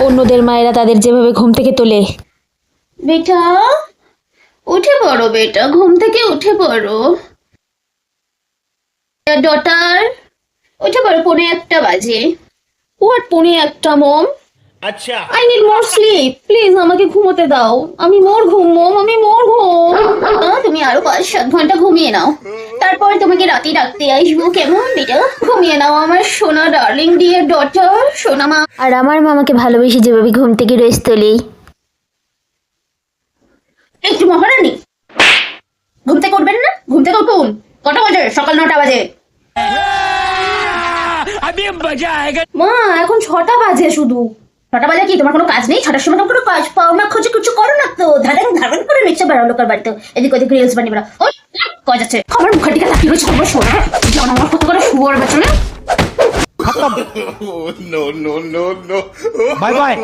অন্যদের মায়েরা তাদের যেভাবে ঘুম থেকে তোলে। বেটা উঠে পড়ো, বেটা ঘুম থেকে উঠে পড়ো। ডটার উঠে পড়ো, 1:45 বাজে। What 1:45 mom? अच्छा I need more sleep, please আমাকে ঘুমোতে দাও। আমি মোর ঘুম মম, আমি মোর ঘুম। তুমি আরো 5-7 ঘন্টা ঘুমিয়ে নাও, তারপর তোমাকে রাতে ডাকতে আসবো, কেমন বেটা? ঘুমিয়ে নাও আমার সোনা ডার্লিং ডিয়ার ডটার, সোনা মা। আর আমার মামাকে ভালোবেসে যেভাবে ঘুম থেকে রোজ তোলে। একটু মহারানী, ঘুম থেকে উঠবেন না? ঘুম থেকে উঠুন। কটা বাজে? সকাল 9টা বাজে। अभी मजा आएगा। মা এখন 6টা বাজে শুধু। 6টা বাজে কি তোমার কোনো কাজ নেই? 6টার সময় কোনো কাজ পাও না, খুঁজে কিছু করো না তো? ধারেন ধারেন করে নিচ্ছে বেড়াও লোকের বাড়িতে, এদিক ওদিক রিলস বানিয়ে বেড়াও। ওই কাজ আছে, খাবার মুখের দিকে তাকিয়ে রয়েছে তোমার সোনা। যেমন আমার কত করে শুয়োর বেচনে। No no no no bye bye.